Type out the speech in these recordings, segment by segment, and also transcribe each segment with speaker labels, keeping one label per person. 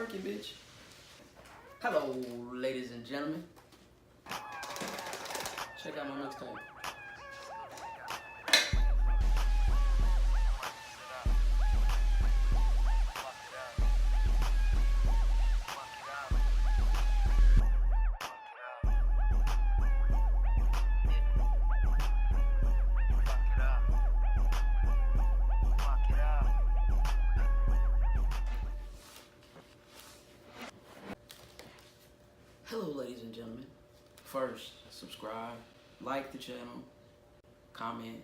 Speaker 1: work it, bitch. Hello, ladies and gentlemen. Check out my mixtape. Hello, ladies and gentlemen. First, subscribe, like the channel, comment.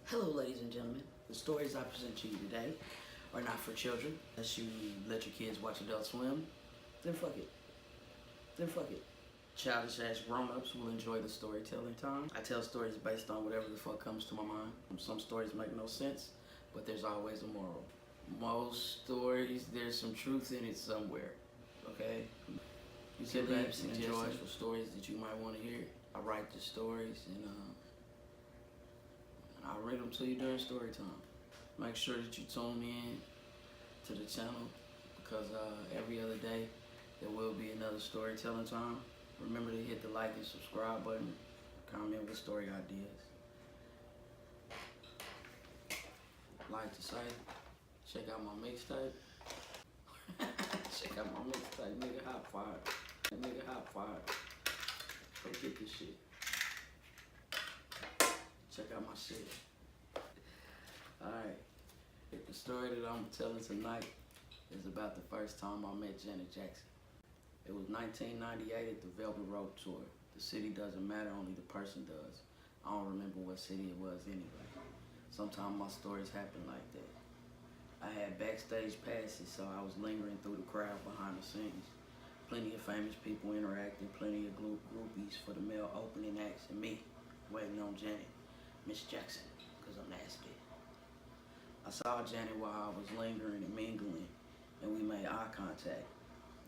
Speaker 1: Hello, ladies and gentlemen. The stories I present to you today are not for children. Unless you let your kids watch Adult Swim, then fuck it. Childish ass grown-ups will enjoy the storytelling time. I tell stories based on whatever the fuck comes to my mind. Some stories make no sense, but there's always a moral. Most stories, there's some truth in it somewhere, okay? You sit back and enjoy for stories that you might want to hear. I write the stories and I'll read them to you during story time. Make sure that you tune in to the channel because every other day there will be another storytelling time. Remember to hit the like and subscribe button. Comment with story ideas. Like to say, check out my mixtape. Check out my mixtape, nigga, hot fire. Nigga, hot fire. Go get this shit. Check out my shit. Alright. The story that I'm telling tonight is about the first time I met Janet Jackson. It was 1998 at the Velvet Rope Tour. The city doesn't matter, only the person does. I don't remember what city it was anyway. Sometimes my stories happen like that. I had backstage passes, so I was lingering through the crowd behind the scenes. Plenty of famous people interacting, plenty of groupies for the male opening acts, and me waiting on Janet, Miss Jackson, because I'm nasty. I saw Janet while I was lingering and mingling, and we made eye contact.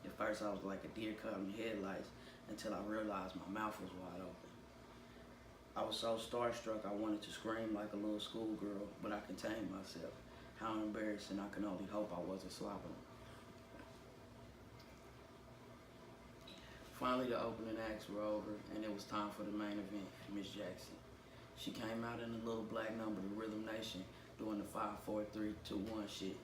Speaker 1: At first I was like a deer caught in the headlights until I realized my mouth was wide open. I was so starstruck I wanted to scream like a little schoolgirl, but I contained myself. How embarrassing, I can only hope I wasn't slobbering. Finally, the opening acts were over, and it was time for the main event, Miss Jackson. She came out in a little black number, the Rhythm Nation, doing the 5, 4, 3, 2, 1 shit.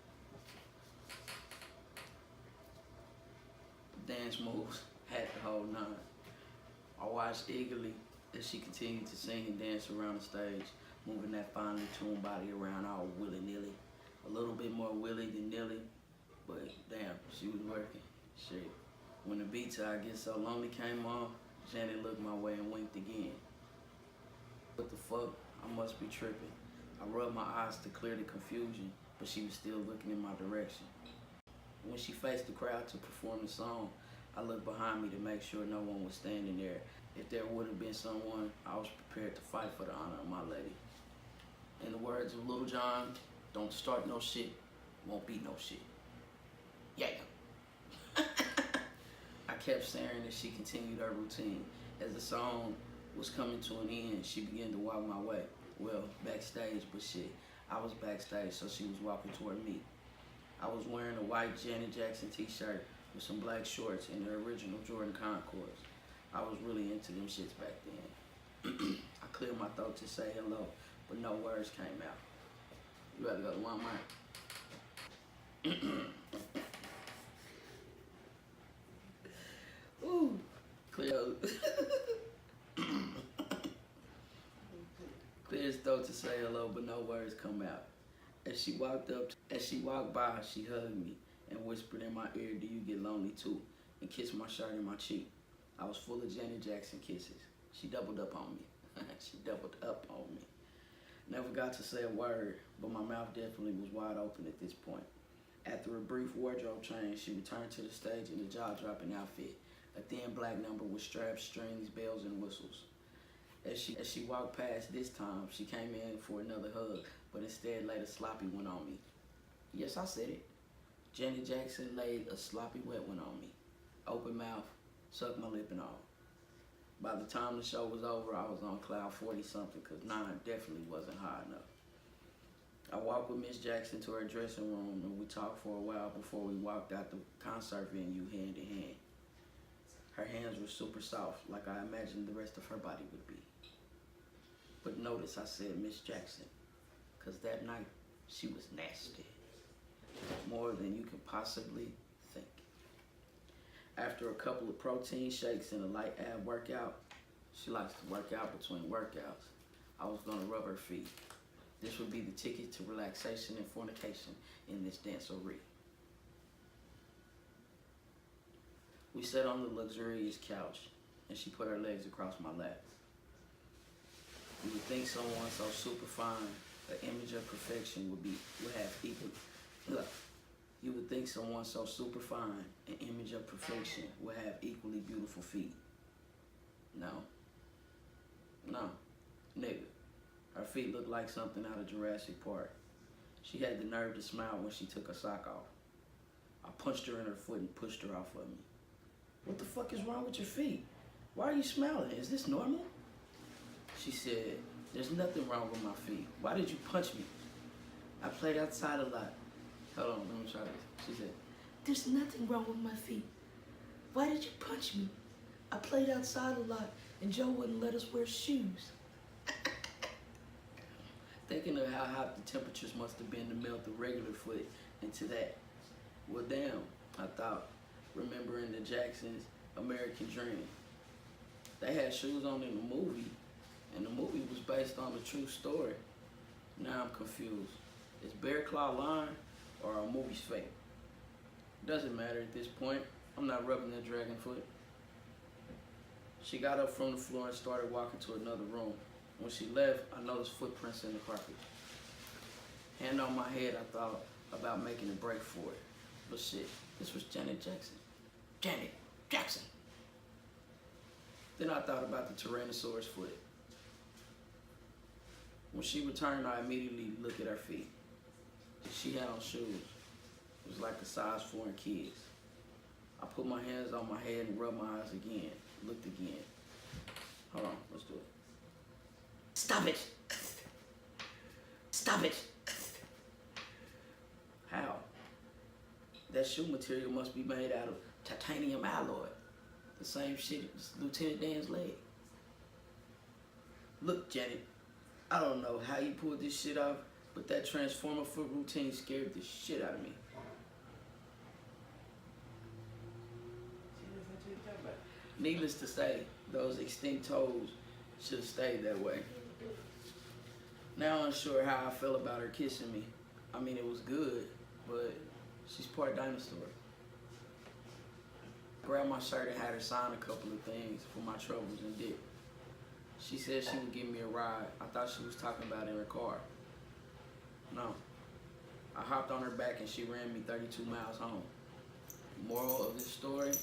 Speaker 1: Dance moves, had the whole nine. I watched eagerly as she continued to sing and dance around the stage, moving that finely tuned body around all willy-nilly. A little bit more willy than nilly, but damn, she was working. Shit. When the beat to I Get So Lonely came on, Janet looked my way and winked again. What the fuck? I must be tripping. I rubbed my eyes to clear the confusion, but she was still looking in my direction. When she faced the crowd to perform the song, I looked behind me to make sure no one was standing there. If there would have been someone, I was prepared to fight for the honor of my lady. In the words of Lil Jon, don't start no shit, won't be no shit. Yeah. I kept staring as she continued her routine. As the song was coming to an end, she began to walk my way. Well, backstage, but shit, I was backstage, so she was walking toward me. I was wearing a white Janet Jackson t-shirt with some black shorts and the original Jordan Concords. I was really into them shits back then. I cleared my throat to say hello, but no words came out. You better go to Walmart. Ooh, clear his throat to say hello, but no words come out. As she walked by, she hugged me and whispered in my ear, "Do you get lonely too?" and kissed my shirt and my cheek. I was full of Janet Jackson kisses. She doubled up on me. She doubled up on me. Never got to say a word, but my mouth definitely was wide open at this point. After a brief wardrobe change, she returned to the stage in a jaw-dropping outfit, a thin black number with straps, strings, bells, and whistles. As she walked past this time, she came in for another hug, but instead laid a sloppy one on me. Yes, I said it. Janet Jackson laid a sloppy wet one on me. Open mouth, sucked my lip and all. By the time the show was over, I was on cloud 40 something, because 9 definitely wasn't high enough. I walked with Miss Jackson to her dressing room, and we talked for a while before we walked out the concert venue hand in hand. Her hands were super soft, like I imagined the rest of her body would be. But notice I said Miss Jackson, because that night she was nasty. More than you can possibly think. After a couple of protein shakes and a light ab workout, she likes to work out between workouts, I was gonna rub her feet. This would be the ticket to relaxation and fornication in this dancery. We sat on the luxurious couch, and she put her legs across my lap. You would think someone so super fine, the image of perfection would have equal. Look, you would think someone so super fine, an image of perfection, would have equally beautiful feet. No, nigga. Her feet looked like something out of Jurassic Park. She had the nerve to smile when she took her sock off. I punched her in her foot and pushed her off of me. What the fuck is wrong with your feet? Why are you smiling? Is this normal? She said, there's nothing wrong with my feet. Why did you punch me? I played outside a lot. Hold on, let me try this. She said, there's nothing wrong with my feet. Why did you punch me? I played outside a lot and Joe wouldn't let us wear shoes. Thinking of how hot the temperatures must have been to melt the regular foot into that. Well, damn, I thought, remembering the Jacksons' American Dream. They had shoes on in the movie, and the movie was based on a true story. Now I'm confused. Is Bear Claw lying, or are movies fake? Doesn't matter at this point. I'm not rubbing the dragon foot. She got up from the floor and started walking to another room. When she left, I noticed footprints in the carpet. Hand on my head, I thought about making a break for it. But shit, this was Janet Jackson. Janet Jackson! Then I thought about the Tyrannosaurus foot. When she returned, I immediately looked at her feet. She had on shoes. It was like a size 4 in kids. I put my hands on my head and rubbed my eyes again. Looked again. Hold on, let's do it. Stop it! Stop it! How? That shoe material must be made out of titanium alloy. The same shit as Lieutenant Dan's leg. Look, Janet, I don't know how you pulled this shit off, but that Transformer foot routine scared the shit out of me. Needless to say, those extinct toes should have stayed that way. Now unsure how I felt about her kissing me. I mean, it was good, but she's part dinosaur. Grabbed my shirt and had her sign a couple of things for my troubles and dip. She said she would give me a ride. I thought she was talking about in her car. No. I hopped on her back and she ran me 32 miles home. Moral of this story,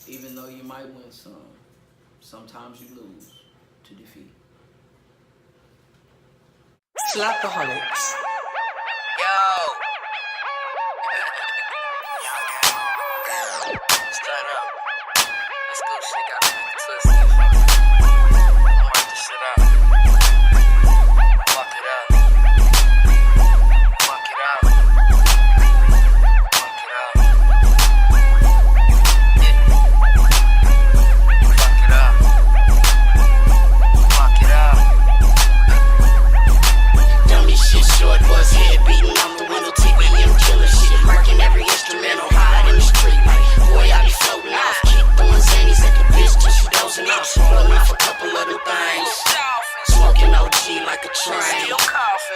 Speaker 1: even though you might win some, sometimes you lose to defeat.
Speaker 2: Slapaholics.
Speaker 3: Straight up. Let's go shit, gotta make it twisted. I'm work this shit out. Fuck it up. Fuck it up. Fuck it up. Yeah. Fuck it up. Fuck it up.
Speaker 2: Dummy shit, short buzz head beating off the window, TPM killer shit, marking every instrumental, hide in the street. Like, boy, I be floating off, keep throwing zannies at the bitch till she dozing off, swallowing off a couple of them things, smoking OG like a train,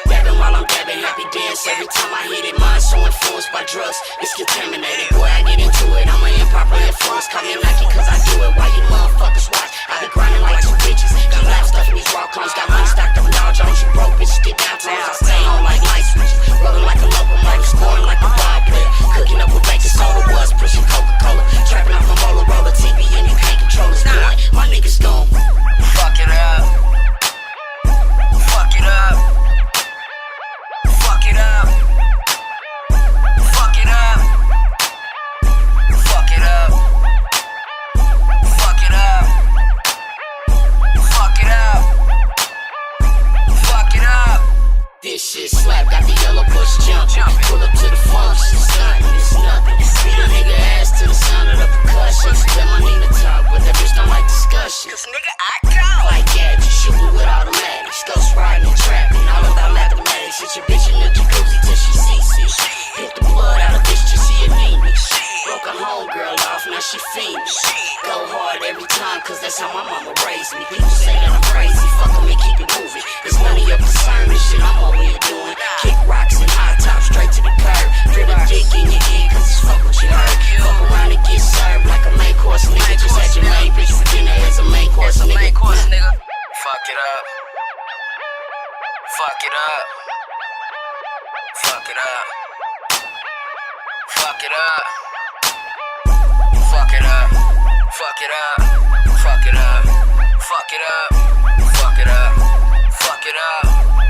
Speaker 2: dabbing while I'm dabbing, happy dance every time I hit it. Mind so influenced by drugs, it's contaminated. Boy, I get into it, I'm an improper influence. Call me Nike cause I do it while you motherfuckers watch. I be grinding like two bitches, keep laugh stuffing these raw clones. Got money stacked up in Dow Jones, you broke bitches, get downtowns. I stay on like light switches, rolling like a locomotive, scoring like a ball player, cooking up with baking soda, was pushing Coca-Cola, trapping off my roller, TV and you can't control us, boy. My niggas gone.
Speaker 3: Fuck it up. Fuck it up. Fuck it up. Fuck it up. Fuck it up. Fuck it up. Fuck it up. Fuck it up.
Speaker 2: This shit slap.
Speaker 3: fuck it up. Fuck it up. Fuck it up. Fuck it up. Fuck it up. Fuck it up. Fuck it up. Fuck it up.